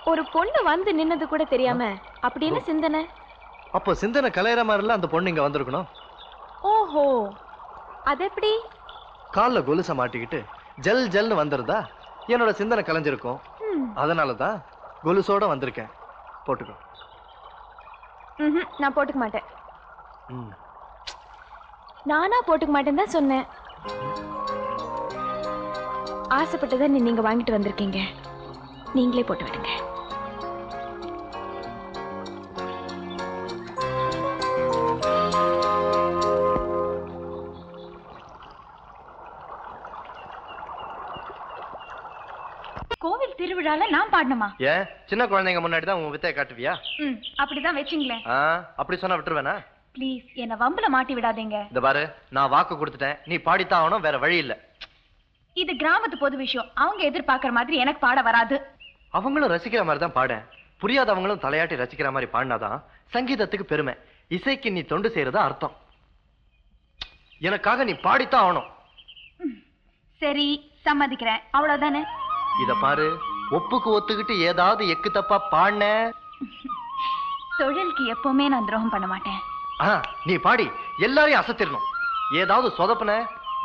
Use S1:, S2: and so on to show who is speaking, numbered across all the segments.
S1: ஒரு பொண்ணு வந்து நின்னது கூட தெரியாம அப்படின்னு சிந்தனை.
S2: அப்போ சிந்தனை கலையற மாதிரில அந்த பொண்ணு இங்க வந்திருக்கணும்.
S1: ஓஹோ, அது எப்படி?
S2: கால்ல கொலுச மாட்டிக்கிட்டு ஜல் ஜல்னு வந்திருந்தா என்னோட சிந்தனை கலைஞ்சிருக்கும். அதனாலதான் கொலுசோட வந்திருக்கேன். போட்டுக்கோ.
S1: நான் போட்டுக்க மாட்டேன். நானா போட்டுக்க மாட்டேன்னு தான் சொன்னேன். ஆசைப்பட்டதை நீங்க வாங்கிட்டு வந்திருக்கீங்க, நீங்களே போட்டு விடுங்க.
S3: கோவில் திருவிழால நான் பாடணுமா?
S2: ஏன் சின்ன குழந்தைங்க முன்னாடி தான் உன் வித்தைய காட்டுவியா?
S3: அப்படிதான் வச்சுங்களேன்.
S2: அப்படி சொன்னா விட்டுருவேனா?
S3: ப்ளீஸ் என்ன வம்புல மாட்டி விடாதீங்க.
S2: இந்த பாரு, நான் வாக்கு கொடுத்துட்டேன், நீ பாடித்தான் ஆகணும், வேற வழி இல்ல.
S3: இது கிராமத்து பொது விஷயம், அவங்க எதிர்பார்க்கற மாதிரி எனக்கு பாட வராது.
S2: அவங்களும் ரசிக்கிற மாதிரி தான் பாட, புரியாதவங்களும் தலையாட்டி ரசிக்கிற மாதிரி பாடினாதான் சங்கீதத்துக்கு பெருமை. இசைக்கு நீ தொண்டு செய்யறதா அர்த்தம். எனக்காக நீ பாடித்தான் ஆகணும்.
S3: சரி, சம்மதிக்கிறேன், அவ்வளவுதானே.
S2: இத பாரு, ஒப்புக்கு ஒத்துக்கிட்டு ஏதாவது எக்கு தப்பா பாடின,
S3: தொழிலுக்கு எப்பவுமே நான் துரோகம் பண்ண மாட்டேன்.
S2: நீ பாடி எல்லாரையும் அசத்திரணும். ஏதாவது சொதப்புன,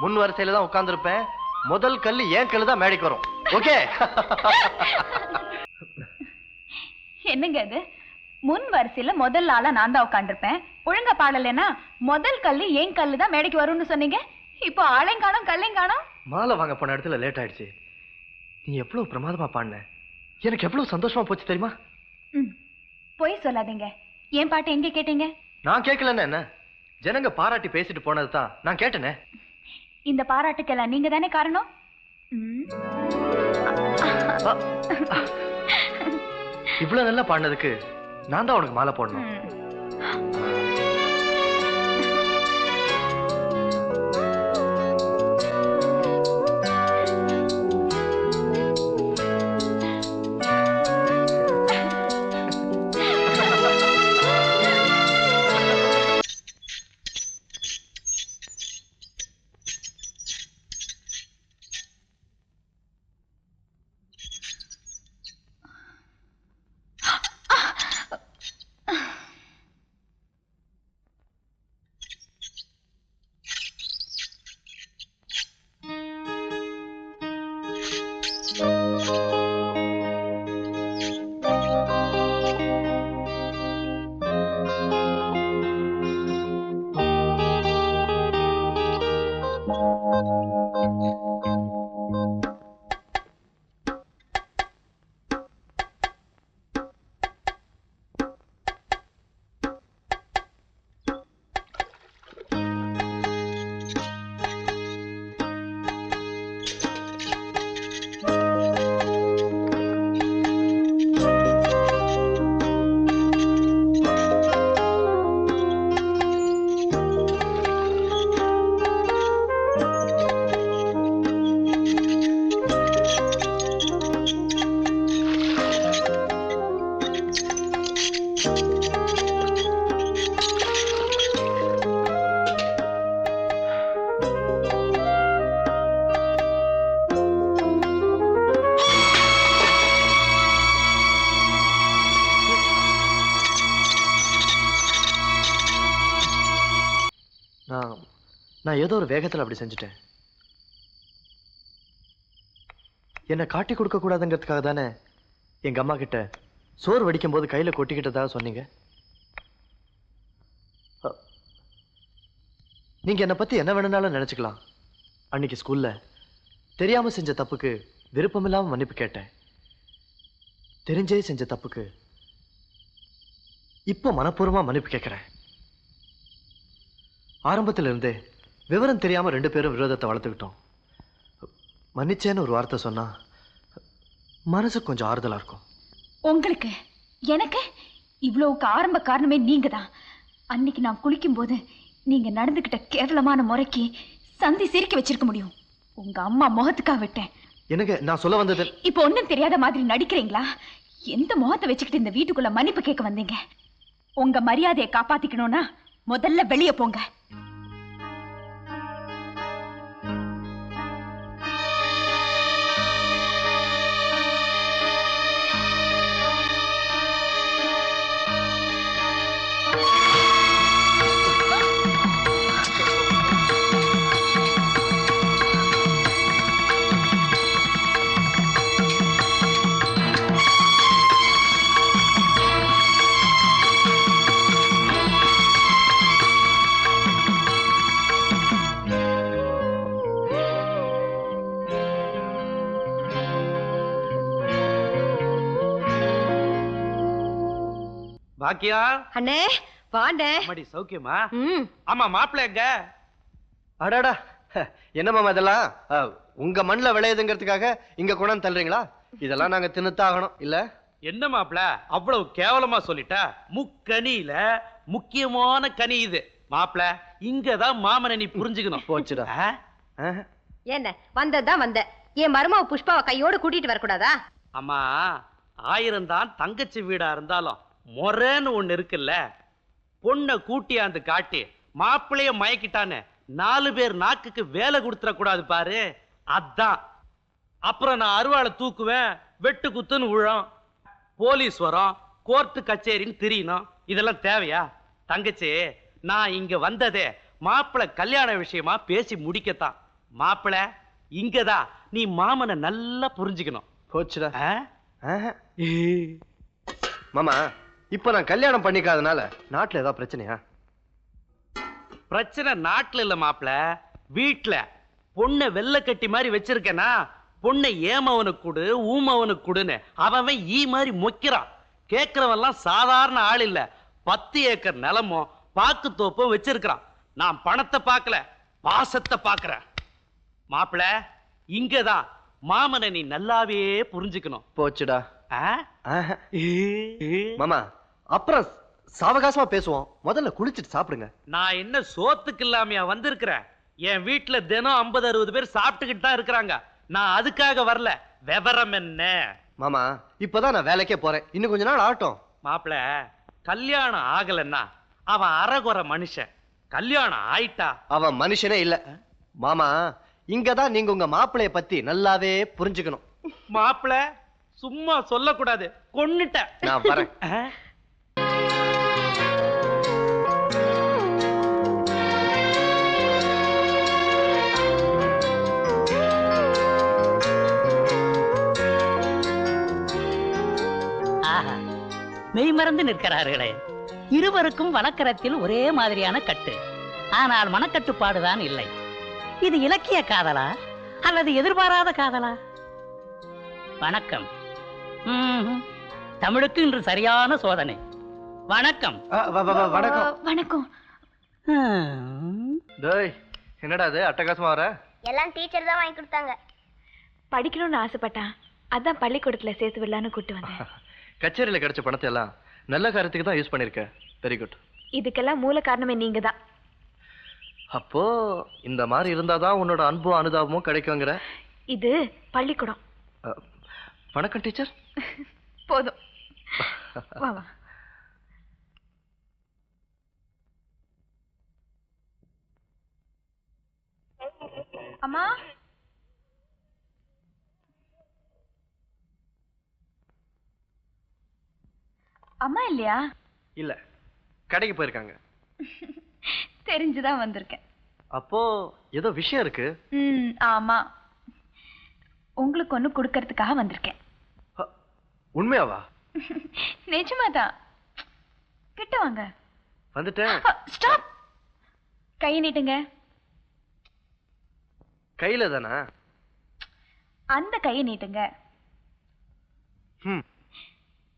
S2: முன் வரிசையில தான் உட்கார்ந்து இருப்பேன், முதல் கல்லு ஏன் கல்லு தான் மேடைக்கு வரும். ஓகே?
S3: என்னங்க அது, முன் வரிசையில முதல் ஆளா நான் தான் உட்காந்துருப்பேன், ஒழுங்கா பாடலைன்னா முதல் கல்லு ஏன் கல்லு தான் மேடைக்கு வரும்னு சொன்னீங்க. இப்போ ஆளையும் கல்லையும் காணோம்.
S2: மாலை வாங்க போன இடத்துல லேட் ஆயிடுச்சு. நீ எவ்வளவு பிரமாதமா பாடின, எனக்கு எவ்வளவு சந்தோஷமா போச்சு தெரியுமா?
S3: போய் சொல்லாதீங்க. என் பாட்டு எங்க கேட்டீங்க?
S2: நான் கேட்கலன்னு என்ன, ஜனங்க பாராட்டி பேசிட்டு போனதுதான் நான் கேட்டேனே.
S3: இந்த பாராட்டுக்கெல்லாம் நீங்க தானே காரணம்.
S2: இவ்வளவு நல்லா பாடினதுக்கு நான் தான் உனக்கு மாலை போடணும். நான் ஏதோ ஒரு வேகத்துல அப்படி செஞ்சுட்டேன். என்ன காட்டி கொடுக்க கூடாதுங்கிறதுக்காக தானே எங்க அம்மா கிட்ட சோறு வடிக்கும் போது கையில கொட்டிக்கிட்டதா சொன்னீங்க. நீங்க என்னை பத்தி என்ன வேணும்னாலும் நினைச்சுக்கலாம். அன்னைக்கு ஸ்கூல்ல தெரியாம செஞ்ச தப்புக்கு விருப்பமில்லாம மன்னிப்பு கேட்டேன். தெரிஞ்சே செஞ்ச தப்புக்கு இப்போ மனப்பூர்வமா மன்னிப்பு கேட்கிறேன். ஆரம்பத்துல இருந்தே விவரம் தெரியாம ரெண்டு பேரும் விரோதத்தை வளர்த்துக்கிட்டோம். மன்னிச்சேன்னு ஒரு வார்த்தை சொன்னா மனசு கொஞ்சம் ஆறுதலா இருக்கும்.
S3: உங்களுக்கு எனக்கு இவ்வளவுக்கு ஆரம்ப காரணமே நீங்க தான். அன்னைக்கு நான் குளிக்கும் போது நீங்க நடந்துகிட்ட கேவலமான முறைக்கு சந்தி சிரிக்க வச்சிருக்க முடியும். உங்க அம்மா முகத்துக்காக விட்டேன்.
S2: எனக்கு நான் சொல்ல வந்தது,
S3: இப்ப ஒண்ணும் தெரியாத மாதிரி நடிக்கிறீங்களா? எந்த முகத்தை வச்சுக்கிட்டு இந்த வீட்டுக்குள்ள மன்னிப்பு கேட்க வந்தீங்க? உங்க மரியாதையை காப்பாத்திக்கணும்னா முதல்ல வெளியே போங்க.
S4: பாக்கியா
S5: அண்ணே வாண்ணே.
S4: மடி சௌக்கியமா?
S5: ம்.
S4: ஆமா மாப்பிள்ளை எங்க?
S2: அடாடா, என்ன மாமா இதெல்லாம்? உங்க மண்ணில் விளையுதுங்கிறதுக்காக இங்க கொண்டாந்து தள்ளுறீங்களா? இதெல்லாம் நாங்க தின்னுத்தாகணும் இல்ல?
S4: என்ன மாப்பிள்ள அவ்வளவு கேவலமா சொல்லிட்ட? முக்கனியில முக்கியமான கனி இது மாப்பிள்ள. இங்கதான் மாமனை நீ புரிஞ்சுக்கணும்.
S2: போச்சுடா.
S5: என்ன வந்ததுதான் வந்த, என் மருமாவை புஷ்பாவை கையோடு கூட்டிட்டு வரக்கூடாதா?
S4: அம்மா, 1000 தான் தங்கச்சி வீடா இருந்தாலும் முறைன்னு ஒண்ணு இருக்குல்ல. பொண்ணை கூட்டியாந்து காட்டி மாப்பிள்ளைய மயக்கிட்டான்னு 4 பேர் நாக்குக்கு வேலை கொடுத்துட கூடாது பாரு. அதான். அப்புறம் நான் அருவாளை தூக்குவேன், வெட்டு குத்துன்னு விழும், போலீஸ் வரும், கோர்ட்டு கச்சேரின்னு திரியணும். இதெல்லாம் தேவையா? தங்கச்சி, நான் இங்க வந்ததே மாப்பிள்ளை கல்யாண விஷயமா பேசி முடிக்கத்தான். மாப்பிள்ளை இங்கதான் நீ மாமனை நல்லா புரிஞ்சுக்கணும்.
S2: போச்சுடா. மாமா, இப்ப நான் கல்யாணம் பண்ணிக்காதனால நாட்டுல ஏதாவது பிரச்சனையா?
S4: பிரச்சனை நாட்டுல இல்ல மாப்பிள்ள, வீட்டுல. பொண்ணை வெள்ளை கட்டி மாதிரி வச்சிருக்கேனா, பொண்ணை ஏமவனுக்கு கொடு ஊமவனுக்கு கொடுன்னு அவன் ஈ மாதிரி மொக்கிறான். கேட்கிறவெல்லாம் சாதாரண ஆள் இல்ல. 10 ஏக்கர் நிலமும் பாக்கு தோப்பும் வச்சிருக்கிறான். நான் பணத்தை பார்க்கல, பாசத்தை பார்க்கிறேன். மாப்பிள்ள இங்கதான் மாமனை நீ நல்லாவே புரிஞ்சுக்கணும்.
S2: போச்சுடா. மாமா, அப்புறம் சாவகாசமா பேசுவோம். முதல்ல குளிச்சுட்டு சாப்பிடுங்க.
S4: நான் என்ன சோத்துக்கு இல்லாமையா வந்திருக்கிறேன்? என் வீட்டுல தினம் 50-60 பேர் சாப்பிட்டுக்கிட்டு தான் இருக்கிறாங்க. நான் அதுக்காக வரல. விவரம் என்ன?
S2: மாமா, இப்பதான் நான் வேலைக்கே போறேன். இன்னும் கொஞ்ச நாள் ஆகட்டும்.
S4: மாப்பிள்ள, கல்யாணம் ஆகலன்னா அவன் அறகுறை மனுஷன். கல்யாணம் ஆயிட்டா
S2: அவன் மனுஷனே இல்ல. மாமா, இங்கதான் நீங்க உங்க மாப்பிளைய பத்தி நல்லாவே புரிஞ்சுக்கணும்.
S4: மாப்பிள்ள சும்மா சொல்லக்கூடாது, கொன்னுட்ட.
S2: நான் வரேன்.
S6: மெய்மறந்து நிற்கிறார்களே. இருவருக்கும் வழக்கரத்தில் ஒரே மாதிரியான கட்டு, ஆனால் மனக்கட்டுப்பாடுதான் இல்லை. இது இலக்கிய காதலா அல்லது எதிர்பாராத காதலா? வணக்கம். தமிழுக்கு இன்று சரியான சோதனை. வணக்கம்.
S2: வணக்கம்.
S3: வணக்கம்.
S2: என்னடா அது அட்டகாசமா வர?
S1: எல்லாம் டீச்சர் தான் வாங்கி கொடுத்தாங்க. படிக்கணும்னு ஆசைப்பட்டான், அதான் பள்ளிக்கூடத்துல சேர்த்து விடலான்னு கூட்டு வந்தேன்.
S2: கச்சேரியில கிடைச்ச பணத்தை எல்லாம் நல்ல காரியத்துக்கு தான் யூஸ் பண்ணிருக்க. Very good.
S1: இதுக்கெல்லாம் மூல காரணமே நீங்க தான்.
S2: அப்போ இந்த மாதிரி இருந்தாதான் உன்னோட அன்பும் அனுதாபமும் கிடைக்குங்கிற?
S1: இது பள்ளிக்கூடம்.
S2: வணக்கம் டீச்சர்.
S1: போதும், வா வா.
S3: அம்மா, அம்மா இல்லையா?
S2: இல்ல, கடைக்கு போயிருக்காங்க.
S3: தெரிஞ்சுதான் வந்திருக்கேன்.
S2: அப்போ ஏதோ விஷயம் இருக்கு.
S3: ஆமா, உங்களுக்கு ஒண்ணு கொடுக்கறதுக்காக வந்திருக்கேன்.
S2: உண்மையாவா?
S3: நிஜமாதான். கிட்ட வாங்க.
S2: வந்துட்டேன்.
S3: ஸ்டாப். கையை நீட்டுங்க.
S2: கையில தானா?
S3: அந்த கையை நீட்டுங்க.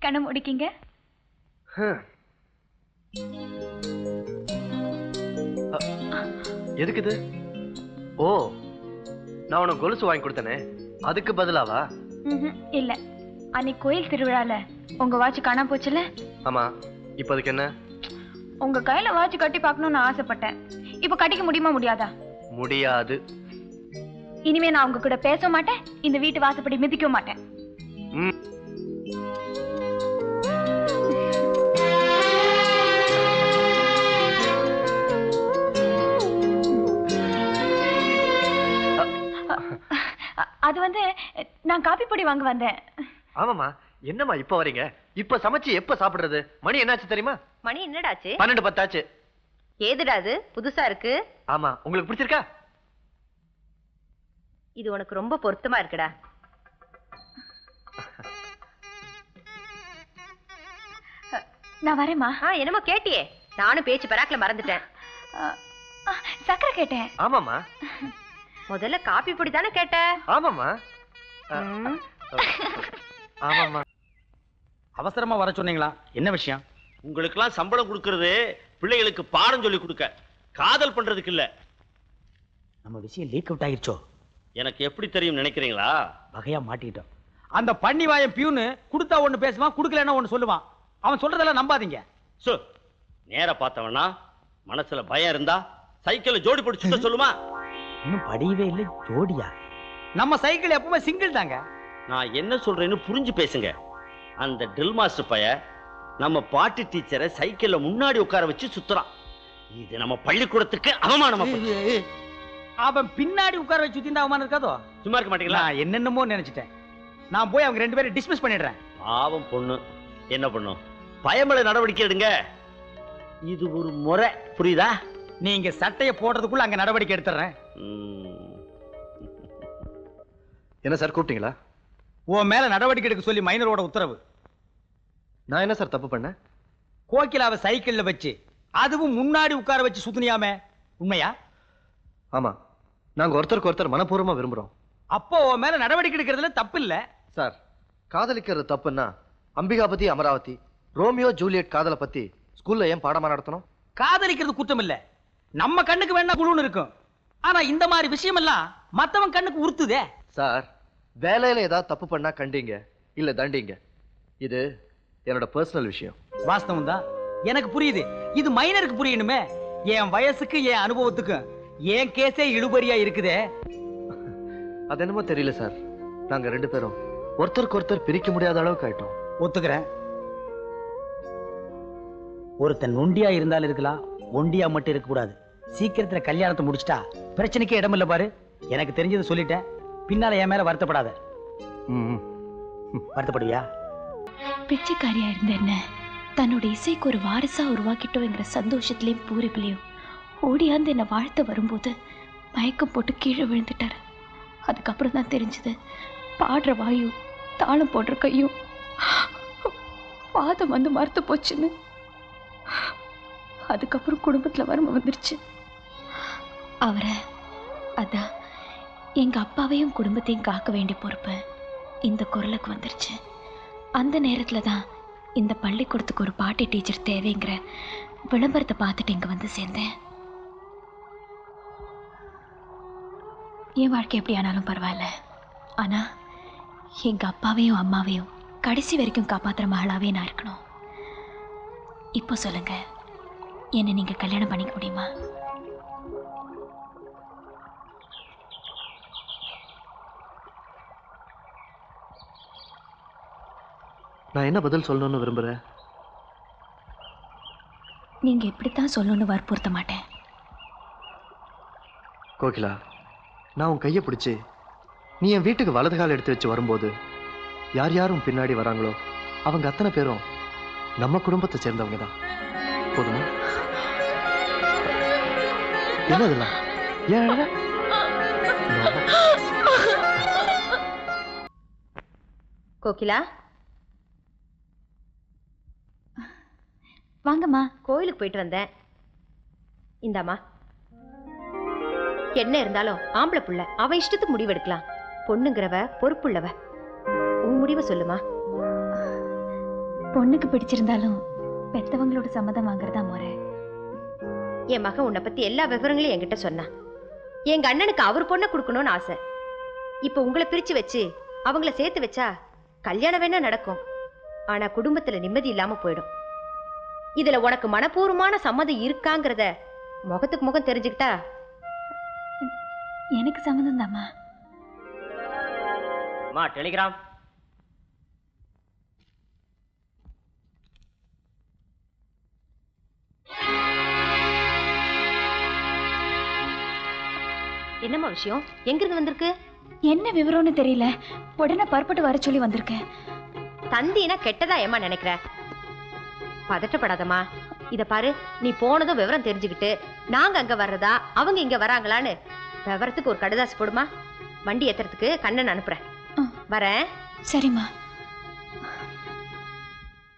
S3: கண்ணை முடிக்கீங்க.
S2: எதுக்கு இது? ஓ, நான் உனக்கு கொலுசு வாங்கி கொடுத்தனே, அதுக்கு பதிலாவா?
S3: இல்ல, அன்னைக்கு கோயில் திருவிழால உங்க வாட்ச் காணாம போச்சுல?
S2: ஆமா. இப்ப அதுக்கு என்ன?
S3: உங்க கையில வாட்ச் கட்டி பார்க்கணும்னு ஆசைப்பட்டேன். இப்ப கட்டிக்க முடியுமா முடியாதா?
S2: முடியாது.
S3: இனிமே நான் உங்க கூட பேச மாட்டேன், இந்த வீட்டு வாசப்படி மிதிக்க மாட்டேன். அது வந்து நான் காபி பொடி வாங்க வந்தேன்.
S2: ஆமாமா. என்னம்மா இப்ப வரீங்க? இப்ப சமைச்சு எப்ப சாப்பிடுறது? மணி என்னாச்சு தெரியுமா?
S5: மணி என்னடாச்சு?
S2: 12:10 ஆச்சு.
S5: ஏதுடா அது புதுசா இருக்கு?
S2: ஆமா. உங்களுக்கு பிடிச்சிருக்கா?
S5: இது உனக்கு ரொம்ப பொருத்தமா இருக்குடா.
S3: நான் வரேம்மா.
S5: என்னமோ கேட்டியே, நானும் பேச்சு பராக்குல மறந்துட்டேன்.
S3: சக்கரை கேட்டேன்.
S2: ஆமாமா.
S5: முதல்ல காபி பொடி தானே கேட்ட?
S2: ஆமாமா. ஆமாமா.
S4: அவசரமா வர சொன்னீங்களா? என்ன விஷயம்?
S7: உங்களுக்கெல்லாம் சம்பளம் கொடுக்கறது பிள்ளைகளுக்கு பாடம் சொல்லி கொடுக்க, காதல் பண்றதுக்கு இல்ல.
S6: நம்ம விஷயம் லீக் அவுட் ஆகிருச்சோ?
S7: எனக்கு எப்படி தெரியும் நினைக்கிறீங்களா?
S6: வகையா மாட்டிக்கிட்டோம்.
S8: அந்த பன்னிவாயம் பியூனு கொடுத்தா ஒண்ணு பேசுவான், கொடுக்கலன்னா ஒண்ணு சொல்லுவான். அவன் சொல்றதெல்லாம் நம்பாதீங்க.
S7: நேர பார்த்தவனா மனசுல பயம் இருந்தா சைக்கிள ஜோடி போட்டு சுத்த சொல்லுமா?
S6: இன்னும் படியவே இல்லை, ஜோடியா?
S8: நம்ம சைக்கிள் எப்பவுமே சிங்கிள் தாங்க.
S7: நான் என்ன சொல்றேன்னு புரிஞ்சு பேசுங்க. அந்த ட்ரில் மாஸ்டர் பைய நம்ம பாட்டு டீச்சரை சைக்கிள்ல முன்னாடி உட்கார வச்சு சுத்துறான். இது நம்ம பள்ளிக்கூடத்துக்கு அவமானமா போச்சு.
S8: அவன் பின்னாடி உட்கார வச்சு சுத்தி அவமானம் இருக்காதோ?
S7: சும்மா இருக்க மாட்டீங்களா?
S8: நான் என்னென்னமோ நினைச்சிட்டேன். நான் போய் அவங்க 2 பேரும் டிஸ்மிஸ் பண்ணிடுறேன்.
S7: பாவம் பொண்ணு என்ன பண்ணும்? பயமலை நடவடிக்கை எடுங்க. இது ஒரு முறை, புரியுதா?
S8: நீங்க சட்டையை போடுறதுக்குள்ள அங்க நடவடிக்கை எடுத்துறேன்.
S2: என்ன சார் கூப்பிட்டீங்களா?
S8: உன் மேல நடவடிக்கை எடுக்க சொல்லி மைனரோட உத்தரவு.
S2: நான் என்ன சார் தப்பு பண்ணேன்?
S8: கோகிலாவை சைக்கிள்ல வச்சு அதுவும் முன்னாடி உட்கார வச்சு சுத்துனியாமே, உண்மையா?
S2: ஆமா, நாங்க ஒருத்தருக்கு ஒருத்தர் மனப்பூர்வமா விரும்புறோம்.
S8: அப்போ உன் மேல நடவடிக்கை எடுக்கிறதுல தப்பு இல்ல
S2: சார். காதலிக்கிறது தப்புன்னா அம்பிகாபதி அமராவதி, ரோமியோ ஜூலியட் காதலை பத்தி ஸ்கூல்ல ஏன் பாடமா நடத்தணும்?
S8: காதலிக்கிறது குற்றம் இல்ல. நம்ம கண்ணுக்கு வேணா குழுன்னு இருக்கும். ஆனா இந்த மாதிரி விஷயம் எல்லாம் மத்தவன் கண்ணுக்கு உறுத்துதே.
S2: சார், வேலையில ஏதாவது தப்பு பண்ணா கண்டீங்க இல்ல தண்டிங்க. இது என்னோட பர்சனல் விஷயம்.
S8: வாஸ்தவம் தான், எனக்கு புரியுது. இது மைனருக்கு புரியணுமே. என் வயசுக்கு என் அனுபவத்துக்கு என் கேஸே இழுபறியா இருக்குதே.
S2: அது என்னமோ தெரியல சார், நாங்க 2 பேரும் ஒருத்தருக்கு ஒருத்தர் பிரிக்க முடியாத அளவுக்கு ஆயிட்டோம்.
S8: ஒத்துக்கிறேன். ஒருத்தன் நொண்டியா இருந்தாலும் இருக்கலாம், ஒண்டியா மட்டும் இருக்க கூடாது. சீக்கிரத்துல கல்யாணத்தை முடிச்சிட்டா பிரச்சனைக்கே இடம் இல்ல பாரு. எனக்கு தெரிஞ்சதை சொல்லிட்டேன், பின்னால என் மேல வருத்தப்படாத. வருத்தப்படுவியா?
S3: பிச்சைக்காரியா இருந்த என்ன தன்னோட இசைக்கு ஒரு வாரிசா உருவாக்கிட்டோங்கிற சந்தோஷத்திலையும் பூரிப்பிலையும் ஓடியாந்து என்னை வாழ்த்த வரும்போது மயக்கம் போட்டு கீழே விழுந்துட்டாரு. அதுக்கப்புறம் தான் தெரிஞ்சது, பாடுற வாயு தாளம் போடுற கையும் பாதம் வந்து மறுத்து போச்சுன்னு. அதுக்கப்புறம் குடும்பத்துல வறுமை வந்துருச்சு. அவரை அதான் எங்க அப்பாவையும் குடும்பத்தையும் காக்க வேண்டிய பொறுப்பு இந்த குரலுக்கு வந்துருச்சு. அந்த நேரத்துல தான் இந்த பள்ளிக்கூடத்துக்கு ஒரு பாட்டி டீச்சர் தேவைங்கிற விளம்பரத்தை பார்த்துட்டு இங்க வந்து சேர்ந்தேன். என் வாழ்க்கை எப்படி ஆனாலும் பரவாயில்ல, ஆனா எங்க அப்பாவையும் அம்மாவையும் கடைசி வரைக்கும் காப்பாத்துற மகளாவே நான் இருக்கணும். இப்போ சொல்லுங்க, என்ன நீங்க கல்யாணம் பண்ணிக்க முடியுமா?
S2: நான் என்ன பதில் சொல்லணும்னு விரும்புறேன்?
S3: நீங்க இப்படித்தான் சொல்லணும்னு வற்புறுத்த மாட்டேன்.
S2: கோகிலா, நான் உன் கையை பிடிச்சி நீ என் வீட்டுக்கு வலது கால் எடுத்து வச்சு வரும்போது யார் யாரும் பின்னாடி வராங்களோ அவங்க அத்தனை பேரும் நம்ம குடும்பத்தை சேர்ந்தவங்க தான். போதுமா? என்ன இதெல்லாம்? ஏன்
S5: கோகிலா,
S3: வாங்கம்மா.
S5: கோயிலுக்கு போயிட்டு வந்தேன். இந்தாம்மா. என்ன இருந்தாலும் ஆம்பளை புள்ள, அவன் இஷ்டத்துக்கு முடிவு எடுக்கலாம். பொண்ணுங்கிறவ பொறுப்புள்ளவ. உன் முடிவை சொல்லுமா.
S3: பொண்ணுக்கு பிடிச்சிருந்தாலும் பெத்தவங்களோட சம்மதம் வாங்குறதா முறை.
S5: என் மகன் உன்னை பத்தி எல்லா விவரங்களையும் என்கிட்ட சொன்னான். எங்க அண்ணனுக்கு அவர் பொண்ணை கொடுக்கணும்னு ஆசை. இப்ப உங்களை பிரிச்சு வச்சு அவங்கள சேர்த்து வச்சா கல்யாணம் வேணா நடக்கும், ஆனா குடும்பத்துல நிம்மதி இல்லாம போயிடும். இதுல உனக்கு மனப்பூர்வமான சம்மதம் இருக்காங்கிறத முகத்துக்கு முகம் தெரிஞ்சுக்கிட்டா.
S3: எனக்கு சம்மதம் தாம்மா.
S6: டெலிகிராம்.
S5: என்னம்மா விஷயம்? எங்கிருந்து வந்திருக்கு?
S3: என்ன விவரம்னு தெரியல, உடனே பரப்பட்டு வர சொல்லி வந்திருக்கேன்.
S5: தந்தினா கெட்டதா ஏமா நினைக்கிற? பதட்டப்படாதம்மா. இத பாரு, நீ போனதும் விவரம் தெரிஞ்சுக்கிட்டு நாங்க அங்க வர்றதா அவங்க இங்க வராங்களான்னு விவரத்துக்கு ஒரு கடுதாசி போடுமா. வண்டி ஏத்துறதுக்கு கண்ணன் அனுப்புறேன். வரேன்.
S3: சரிம்மா.